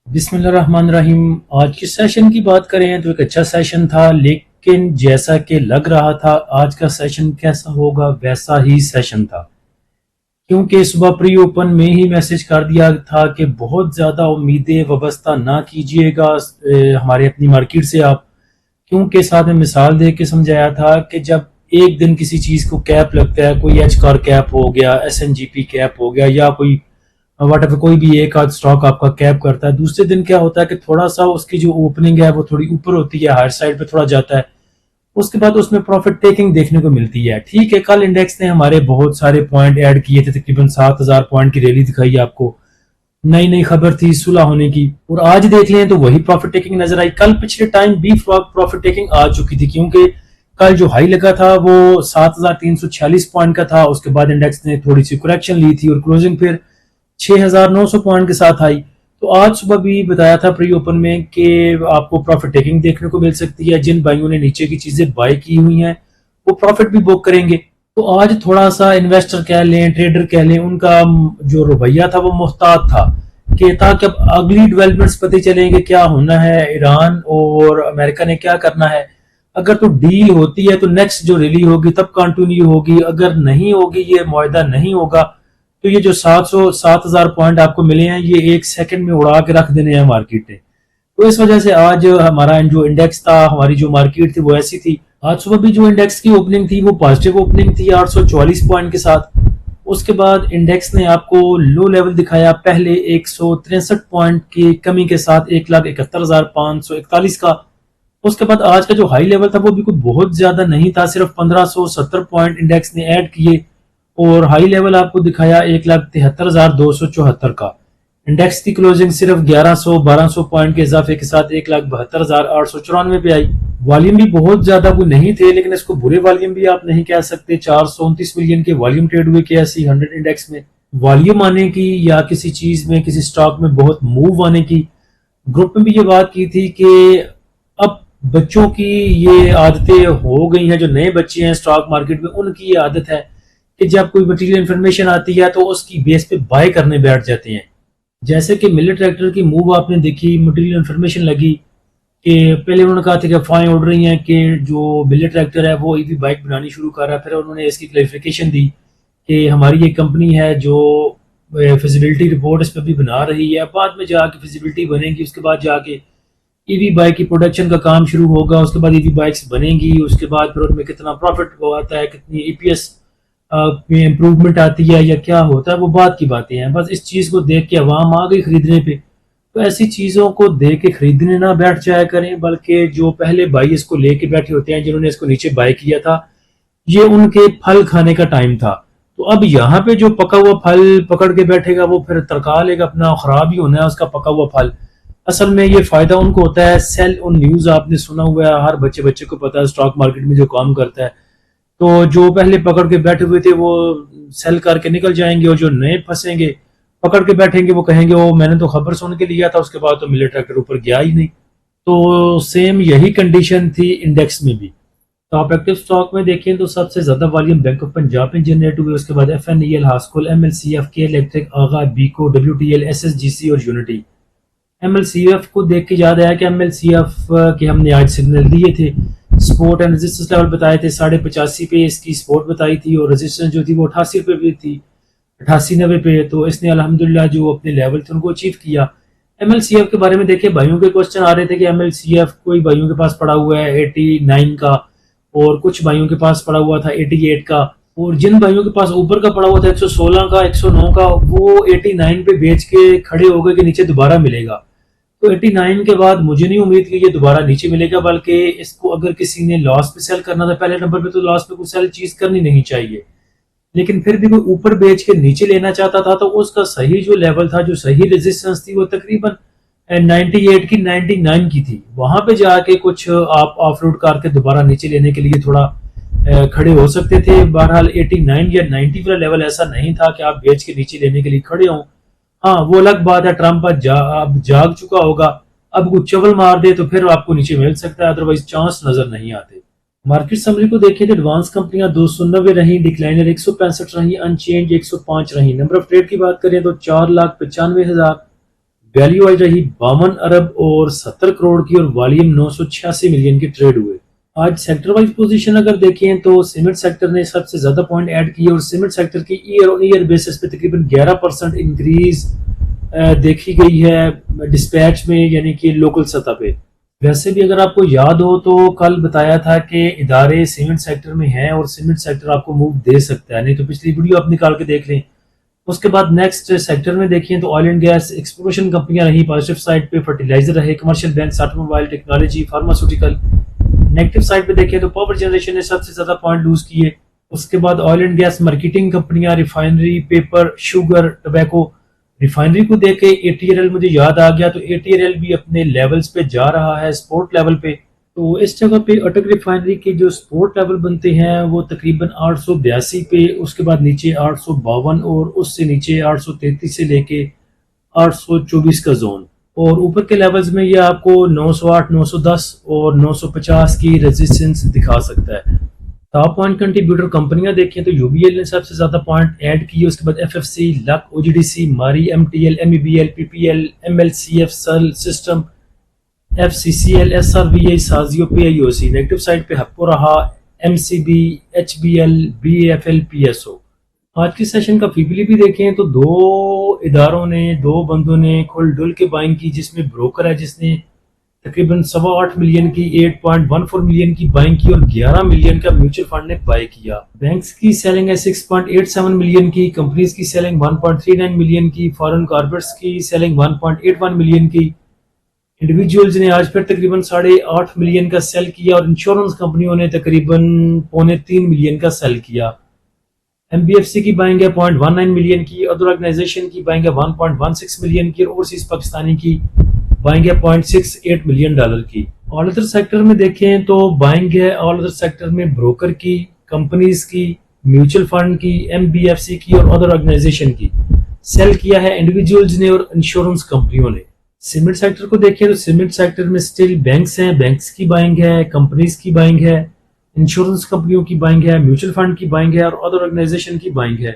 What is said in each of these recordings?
बिस्मिल्लाहिर्रहमानिर्रहीम। आज के सेशन की बात करें तो एक अच्छा सेशन था, लेकिन जैसा कि लग रहा था आज का सेशन कैसा होगा वैसा ही सेशन था, क्योंकि सुबह प्री ओपन में ही मैसेज कर दिया था कि बहुत ज़्यादा उम्मीदें वाबस्ता ना कीजिएगा हमारे अपनी मार्केट से आप, क्योंकि साथ में मिसाल दे के समझाया था कि जब एक दिन किसी चीज़ को कैप लगता है, कोई एच कार कैप हो गया, S N G P cap हो गया, या कोई वट एवर कोई भी एक आध स्टॉक आपका कैप करता है, दूसरे दिन क्या होता है कि थोड़ा सा उसकी जो ओपनिंग है वो थोड़ी ऊपर होती है, हायर साइड पे थोड़ा जाता है, उसके बाद उसमें प्रॉफिट टेकिंग देखने को मिलती है। ठीक है, कल इंडेक्स ने हमारे बहुत सारे पॉइंट ऐड किए थे, तकरीबन 7,000 पॉइंट की रैली दिखाई आपको, नई नई खबर थी सुलह होने की, और आज देख लें तो वही प्रॉफिट टेकिंग नजर आई। कल पिछले टाइम भी प्रॉफिट टेकिंग आ चुकी थी, क्योंकि कल जो हाई लगा था वो 7,346 पॉइंट का था, उसके बाद इंडेक्स ने थोड़ी सी करेक्शन ली थी और क्लोजिंग फिर 6,900 पॉइंट के साथ आई। तो आज सुबह भी बताया था प्री ओपन में कि आपको प्रॉफिट टेकिंग देखने को मिल सकती है, जिन भाइयों ने नीचे की चीजें बाय की हुई हैं वो प्रॉफिट भी बुक करेंगे। तो आज थोड़ा सा इन्वेस्टर कह लें, ट्रेडर कह लें, उनका जो रवैया था वो मुहतात था कि ताकि अब अगली डेवलपमेंट्स पता चलेंगे क्या होना है, ईरान और अमेरिका ने क्या करना है। अगर तो डील होती है तो नेक्स्ट जो रैली होगी तब कंटिन्यू होगी, अगर नहीं होगी, ये मुआहदा नहीं होगा, तो ये जो 7,000 पॉइंट आपको मिले हैं ये एक सेकंड में उड़ा के रख देने हैं मार्केट ने। तो इस वजह से आज हमारा जो इंडेक्स था, हमारी जो मार्केट थी वो ऐसी थी। आज सुबह भी जो इंडेक्स की ओपनिंग थी वो पॉजिटिव ओपनिंग थी 844 पॉइंट के साथ। उसके बाद इंडेक्स ने आपको लो लेवल दिखाया पहले 163 पॉइंट की कमी के साथ 1,71,541 का। उसके बाद आज का जो हाई लेवल था वो भी कोई बहुत ज्यादा नहीं था, सिर्फ 1,570 पॉइंट इंडेक्स ने ऐड किए, और हाई लेवल आपको दिखाया 1,73,274 का। इंडेक्स की क्लोजिंग सिर्फ 1100-1200 पॉइंट के इजाफे के साथ 1,72,894 पे आई। वॉल्यूम भी बहुत ज्यादा कोई नहीं थे, लेकिन इसको बुरे वॉल्यूम भी आप नहीं कह सकते। 429 मिलियन के वॉल्यूम ट्रेड हुए KSE 100 इंडेक्स में। वॉल्यूम आने की या किसी चीज में, किसी स्टॉक में बहुत मूव आने की, ग्रुप में भी ये बात की थी कि अब बच्चों की ये आदतें हो गई हैं, जो नए बच्चे हैं स्टॉक मार्केट में उनकी ये आदत है कि जब कोई मटेरियल इन्फॉर्मेशन आती है तो उसकी बेस पे बाय करने बैठ जाते हैं। जैसे कि मिलेट ट्रैक्टर की मूव आपने देखी, मटेरियल इन्फॉर्मेशन लगी कि पहले उन्होंने कहा था कि अफवाहें उड़ रही हैं कि जो मिलेट ट्रैक्टर है वो ईवी बाइक बनानी शुरू कर रहा है, फिर उन्होंने इसकी क्लैरिफिकेशन दी कि हमारी ये कंपनी है जो फिजिबिलिटी रिपोर्ट इस पर भी बना रही है, बाद में जाके फिजिबिलिटी बनेगी, उसके बाद जाके ईवी बाइक की प्रोडक्शन का काम शुरू होगा, उसके बाद ईवी बाइक्स बनेंगी, उसके बाद फिर उनमें कितना प्रॉफिट आता है, कितनी EPS में इम्प्रूवमेंट आती है या क्या होता है, वो बात की बातें हैं। बस इस चीज़ को देख के अवाम आ गई खरीदने पे। तो ऐसी चीज़ों को देख के खरीदने ना बैठ जाया करें, बल्कि जो पहले भाई इसको लेके बैठे होते हैं, जिन्होंने इसको नीचे बाय किया था, ये उनके फल खाने का टाइम था। तो अब यहाँ पे जो पका हुआ फल पकड़ के बैठेगा वो फिर तरका लेगा अपना, खराब ही होना है उसका पका हुआ फल। असल में ये फायदा उनको होता है, सेल ऑन न्यूज आपने सुना हुआ है, हर बच्चे बच्चे को पता है स्टॉक मार्केट में जो काम करता है। तो जो पहले पकड़ के बैठे हुए थे वो सेल करके निकल जाएंगे, और जो नए फंसेंगे पकड़ के बैठेंगे वो कहेंगे वो मैंने तो खबर सुन के लिया था, उसके बाद तो मिले ट्रैक्टर ऊपर गया ही नहीं। तो सेम यही कंडीशन थी इंडेक्स में भी। तो आप एक्टिव स्टॉक में देखें तो सबसे ज्यादा वॉल्यूम बैंक ऑफ पंजाब में जनरेट हुए, उसके बाद FNEL, हास्कोल, MLCF, के इलेक्ट्रिक, आगा, बीको, WTL, SSGC और यूनिटी। MLCF को देख के याद आया कि MLCF के हमने आज सिग्नल दिए थे, सपोर्ट एंड रेजिस्टेंस लेवल बताए थे 85 पे, इसकी सपोर्ट बताई थी, और रेजिस्टेंस जो थी वो 88 पे भी थी, 88-90 पे। तो इसने अल्हम्दुलिल्लाह जो अपने लेवल थे उनको अचीव किया। MLCF के बारे में देखिए, भाइयों के क्वेश्चन आ रहे थे कि MLCF कोई भाइयों के पास पड़ा हुआ है 89 का, और कुछ भाइयों के पास पड़ा हुआ था 88 का, और जिन भाइयों के पास ऊपर का पड़ा हुआ था 116 का, 109 का, वो 89 पे बेच के खड़े हो गए कि नीचे दोबारा मिलेगा। तो 89 के बाद मुझे नहीं उम्मीद कि ये दोबारा नीचे मिलेगा, बल्कि इसको अगर किसी ने लॉस पे सेल करना था पहले नंबर पे, तो लॉस पे कुछ सेल चीज करनी नहीं चाहिए। लेकिन फिर भी कोई ऊपर बेच के नीचे लेना चाहता था तो उसका सही जो लेवल था, जो सही रेजिस्टेंस थी, वो तकरीबन 98 की 99 की थी। वहां पे जाके कुछ आप ऑफ रोड करके दोबारा नीचे लेने के लिए थोड़ा खड़े हो सकते थे। बहरहाल 89 या 90 वाला लेवल ऐसा नहीं था कि आप बेच के नीचे लेने के लिए खड़े हों। हाँ, वो अलग बात है, ट्रंप अब जाग चुका होगा, अब कुछ चवल मार दे तो फिर आपको नीचे मिल सकता है, अदरवाइज चांस नजर नहीं आते। मार्केट समरी को देखें तो एडवांस कंपनियां 290 रही, डिक्लाइनर 165 रही, अनचेंज 105 रही। नंबर ऑफ ट्रेड की बात करें तो 4,95,000, वैल्यू आज रही 52 अरब और 70 करोड़ की और वॉल्यूम 986 मिलियन की ट्रेड हुए। आज सेक्टर वाइज पोजीशन अगर देखें तो सीमेंट सेक्टर ने सबसे ज्यादा पॉइंट ऐड किए और सीमेंट सेक्टर की ईयर ऑन ईयर बेसिस पे तकरीबन 11% इंक्रीज देखी गई है डिस्पैच में, यानी कि लोकल सतह पे। वैसे भी अगर आपको याद हो तो कल बताया था कि इदारे सीमेंट सेक्टर में हैं और सीमेंट सेक्टर आपको मूव दे सकता है, नहीं तो पिछली वीडियो आप निकाल के देख लें। उसके बाद नेक्स्ट सेक्टर में देखिए तो ऑयल एंड गैस एक्सप्लोरेशन कंपनियां रही पॉजिटिव साइड पे, फर्टिलाइजर रहे, commercial bank, automobile, technology, pharmaceutical. Negative side पे देखिए तो पावर जनरेशन ने सबसे ज्यादा पॉइंट लूज किए। उसके बाद ऑयल एंड गैस मार्केटिंग कंपनियां, refinery, paper, sugar, tobacco. Refinery को देख के एटीआरएल मुझे याद आ गया, तो एटीआरएल भी अपने लेवल्स पे जा रहा है स्पोर्ट लेवल पे। तो इस जगह पे अटक रिफाइनरी के जो स्पोर्ट लेवल बनते हैं वो तकरीबन 882 पे, उसके बाद नीचे 852 और उससे नीचे 833 से लेके 824 का जोन, और ऊपर के लेवल्स में ये आपको 908, 910 और 950 की रेजिस्टेंस दिखा सकता है। टॉप पॉइंट कंट्रीब्यूटर कंपनियां देखें तो यूबीएल ने सबसे ज्यादा पॉइंट ऐड किए, उसके बाद एफएफसी, लक, ओजीडीसी, मारी, एमटीएल, एमईबीएल, पीपीएल, एमएलसीएफ, सल सिस्टम, एफसीसीएल, एसआरवीए, साजियो, पीआईओसी। नेगेटिव साइड पे हप्पो रहा, एमसीबी, एचबीएल, बीएफएल, पीएसओ। आज के सेशन का फीबली भी देखें तो दो बंदों ने खुल डुल के बाइंग की, जिसमें ब्रोकर है जिसने तकरीबन 8.25 मिलियन की, 8.14 मिलियन की बाइंग की और 11 मिलियन का म्यूचुअल फंड ने बाय किया। बैंक्स की सेलिंग है 6.87 मिलियन की, कंपनीज की सेलिंग 1.39 मिलियन की, फॉरेन कॉर्पोरेट्स की सेलिंग 1.81 मिलियन की। इंडिविजुअल्स ने आज फिर तकरीबन 8.5 मिलियन का सेल किया और इंश्योरेंस कंपनियों ने तकरीबन 2.25 मिलियन का सेल किया। एमबीएफसी की बाइंग है 0.19 मिलियन की, अदर ऑर्गेनाइजेशन की बाइंग है 1.16 मिलियन की और ओवरसीज पाकिस्तानी की बाइंग है 0.68 मिलियन डॉलर की। ऑल अदर सेक्टर में देखें तो बाइंग है ऑल अदर सेक्टर में ब्रोकर की, कंपनीज की, म्यूचुअल फंड की, एमबीएफसी की और अदर ऑर्गेनाइजेशन की। सेल किया है इंडिविजुअल्स ने और इंश्योरेंस कंपनियों ने। सीमेंट सेक्टर को देखें तो सीमेंट सेक्टर में स्टिल बैंक्स हैं, बैंक्स की बाइंग है, कंपनीज की बाइंग है, इंश्योरेंस कंपनियों की बाइंग है, म्यूचुअल फंड की बाइंग है और अदर ऑर्गेनाइजेशन की बाइंग है।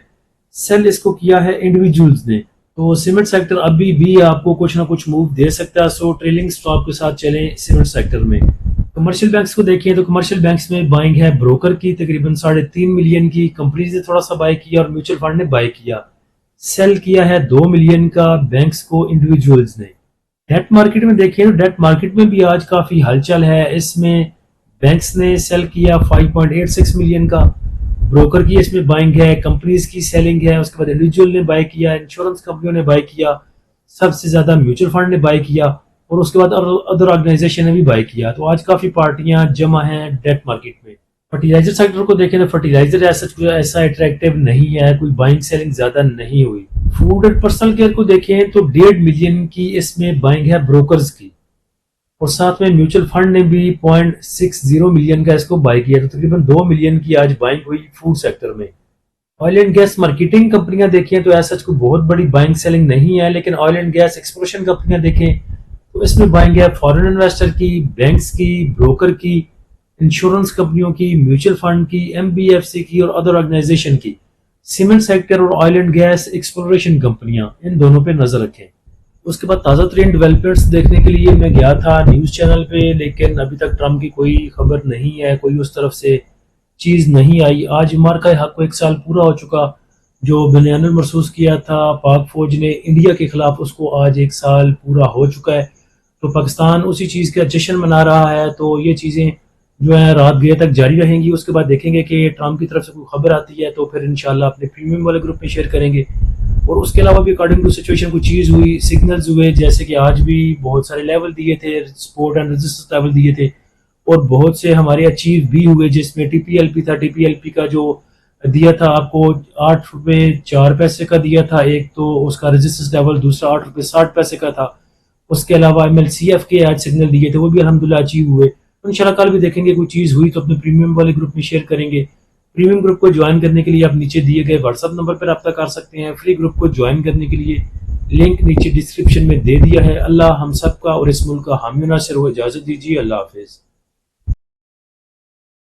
सेल इसको किया है इंडिविजुअल्स ने। तो सीमेंट सेक्टर अभी भी आपको कुछ ना कुछ मूव दे सकता है, सो ट्रेलिंग स्टॉक के साथ चलें सीमेंट सेक्टर में। कमर्शियल बैंक्स को देखिए तो कमर्शियल बैंक्स में बाइंग है ब्रोकर की तकरीबन 3.5 मिलियन की, कंपनीज ने थोड़ा सा बाय किया और म्यूचुअल फंड ने बाय किया। सेल किया है 2 मिलियन का बैंक्स को इंडिविजुअल्स ने। डेट मार्केट में देखिए तो डेट मार्केट में भी आज काफी हलचल है। इसमें बैंक्स ने सेल किया 5.86 मिलियन का, ब्रोकर की इसमें बाइंग है, कंपनीज की सेलिंग है, उसके बाद इंडिविजुअल ने बाय किया, इंश्योरेंस कंपनियों ने बाय किया, सबसे ज्यादा म्यूचुअल फंड ने बाय किया और उसके बाद अदर ऑर्गेनाइजेशन ने भी बाय किया। तो आज काफी पार्टियां जमा हैं डेट मार्केट में। फर्टिलाइजर सेक्टर को देखें तो फर्टिलाइजर ऐसा अट्रैक्टिव नहीं है, कोई बाइंग सेलिंग ज्यादा नहीं हुई। फूड एंड पर्सनल केयर को देखें तो 1.5 मिलियन की इसमें बाइंग है ब्रोकर्स की और साथ में म्यूचुअल फंड ने भी 0.60 मिलियन का इसको बाय किया, तो तकरीबन 2 मिलियन की आज बाइंग हुई फूड सेक्टर में। ऑयल एंड गैस मार्केटिंग कंपनियां देखें तो ऐसा कोई बहुत बड़ी बाइंग सेलिंग नहीं है, लेकिन ऑयल एंड गैस एक्सप्लोरेशन कंपनियां देखें तो इसमें बाइंग है फॉरेन इन्वेस्टर की, बैंक्स की, ब्रोकर की, इंश्योरेंस कंपनियों की, म्यूचुअल फंड की, एमबीएफसी की और अदर ऑर्गेनाइजेशन की। सीमेंट सेक्टर और ऑयल एंड गैस एक्सप्लोरेशन कंपनियां, इन दोनों पे नजर रखें। उसके बाद ताज़ा तरीन डेवलपमेंट्स देखने के लिए मैं गया था न्यूज़ चैनल पे, लेकिन अभी तक ट्रम्प की कोई खबर नहीं है, कोई उस तरफ से चीज़ नहीं आई। आज इमरान का हक को 1 साल पूरा हो चुका, जो बयान महसूस किया था पाक फौज ने इंडिया के खिलाफ, उसको आज 1 साल पूरा हो चुका है। तो पाकिस्तान उसी चीज़ का जश्न मना रहा है। तो ये चीज़ें जो है रात गए तक जारी रहेंगी। उसके बाद देखेंगे कि ट्रम्प की तरफ से कोई खबर आती है तो फिर इंशाल्लाह अपने प्रीमियम वाले ग्रुप में शेयर करेंगे। और उसके अलावा भी अकॉर्डिंग टू सिचुएशन कुछ चीज़ हुई, सिग्नल्स हुए, जैसे कि आज भी बहुत सारे लेवल दिए थे, सपोर्ट एंड रेजिस्टेंस लेवल दिए थे और बहुत से हमारे अचीव भी हुए, जिसमें टीपीएलपी था। टीपीएलपी का जो दिया था आपको 8 रुपये 4 पैसे का दिया था एक, तो उसका रेजिस्टेंस लेवल, दूसरा 8 रुपये 60 पैसे का था। उसके अलावा एमएलसीएफ के आज सिग्नल दिए थे, वो भी अल्हम्दुलिल्लाह अचीव हुए। तो इंशाल्लाह कल भी देखेंगे कोई चीज़ हुई तो अपने प्रीमियम वाले ग्रुप में शेयर करेंगे। प्रीमियम ग्रुप को ज्वाइन करने के लिए आप नीचे दिए गए व्हाट्सएप नंबर पर रब्ता कर सकते हैं। फ्री ग्रुप को ज्वाइन करने के लिए लिंक नीचे डिस्क्रिप्शन में दे दिया है। अल्लाह हम सब का और इस मुल्क का हामी नासिर हो। इजाज़त दीजिए। अल्लाह हाफिज़।